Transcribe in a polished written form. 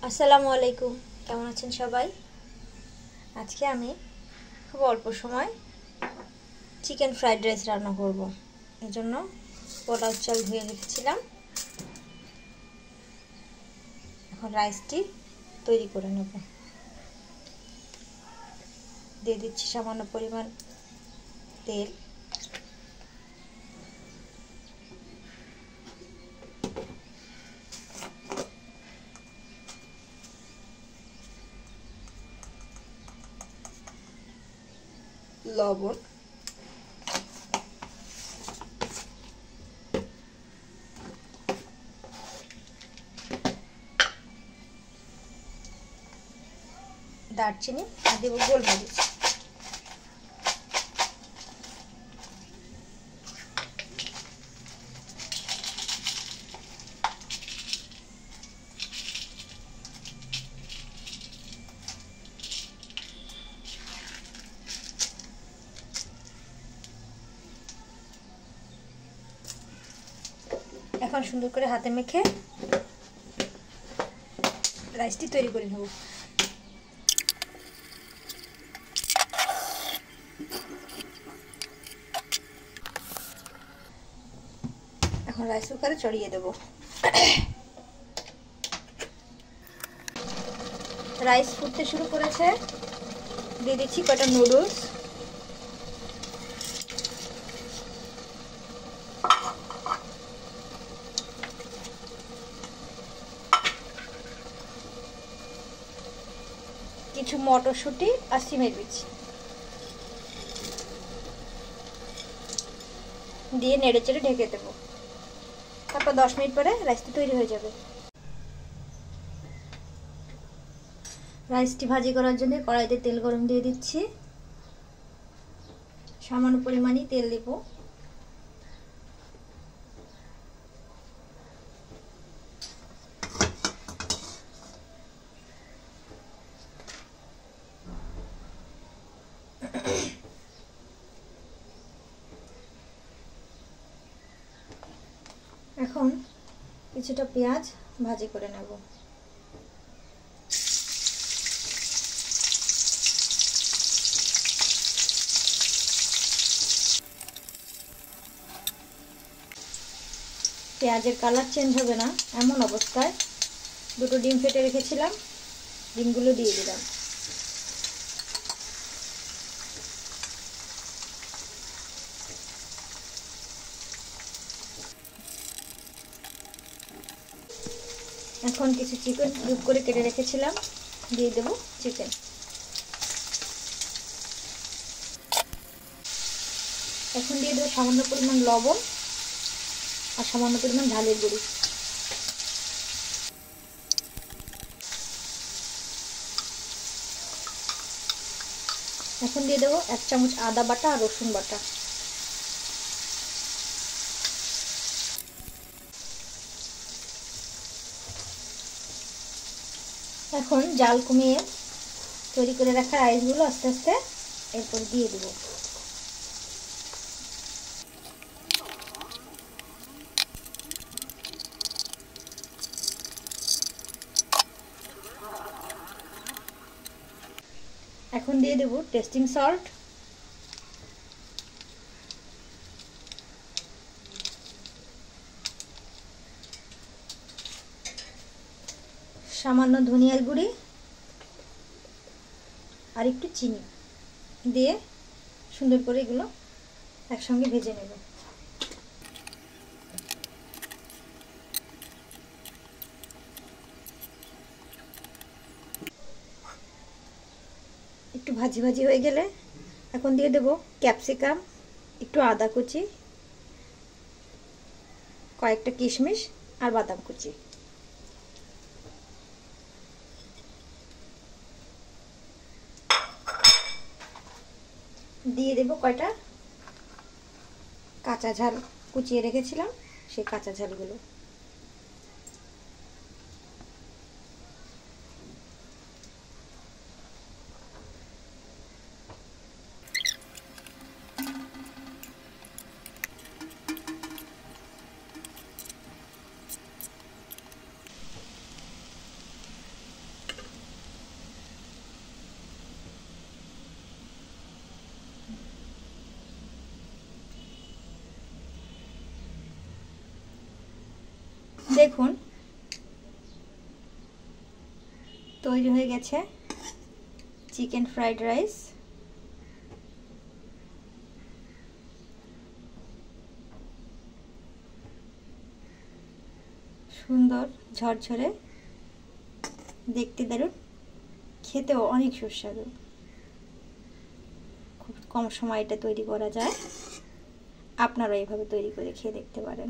আসসালামু আলাইকুম, কেমন আছেন সবাই? আজকে আমি খুব অল্প সময় চিকেন ফ্রাইড রাইস রান্না করব। এজন্য পোলাও চাল ধুয়ে রেখেছিলাম। এখন রাইসটি তৈরি করে নেব। দিয়ে দিচ্ছি সামান্য পরিমাণ তেল, লবণ, দারচিনি আর দেব গোলমরিচ। এখন সুন্দর করে হাতে মেখে রাইসটি তৈরি করে নেব। এখন রাইস কুকারে চড়িয়ে দেব। রাইস ফুটতে শুরু করেছে। দিয়ে দিচ্ছি কটা নুডলস, কিছু মটরশুঁটি আর সিমের বীজ দিয়ে নেড়েচেড়ে ঢেকে দেবো। তারপর 10 মিনিট পরে রাইসটি তৈরি হয়ে যাবে। রাইসটি ভাজি করার জন্য কড়াইতে তেল গরম দিয়ে দিচ্ছি। সামান্য পরিমাণই তেল দেব। এখন কিছুটা পেঁয়াজ ভাজি করে নেব। পেঁয়াজের কালার চেঞ্জ হবে না এমন অবস্থায় দুটো ডিম ফেটে রেখেছিলাম, ডিমগুলো দিয়ে দিলাম। এখন কিছু চিকেন কিউব করে কেটে রেখেছিলাম, দিয়ে দেব চিকেন। এখন দিয়ে দেবো সামান্য পরিমাণ লবণ আর সামান্য পরিমাণ ঝালের গুঁড়ি। এখন দিয়ে দেবো 1 চামচ আদা বাটা আর রসুন বাটা। এখন জাল কমিয়ে তৈরি করে রাখা রাইসগুলো আস্তে আস্তে এরপর দিয়ে দেবো। এখন দিয়ে দেব টেস্টিং সল্ট, সামান্য ধনিয়ার গুঁড়ি আর একটু চিনি দিয়ে সুন্দর করে এগুলো একসঙ্গে ভেজে নেব। একটু ভাজি ভাজি হয়ে গেলে এখন দিয়ে দেব ক্যাপসিকাম, একটু আদা কুচি, কয়েকটা কিশমিশ আর বাদাম কুচি। দিয়ে দেব কয়টা কাঁচা ঝাল কুচিয়ে রেখেছিলাম, সেই কাঁচা ঝালগুলো। দেখুন তৈরি হয়ে গেছে চিকেন ফ্রাইড রাইস। সুন্দর ঝরঝরে, দেখতে দারুণ, খেতেও অনেক সুস্বাদু। খুব কম সময়ে এটা তৈরি করা যায়। আপনারা এইভাবে তৈরি করে খেয়ে দেখতে পারেন।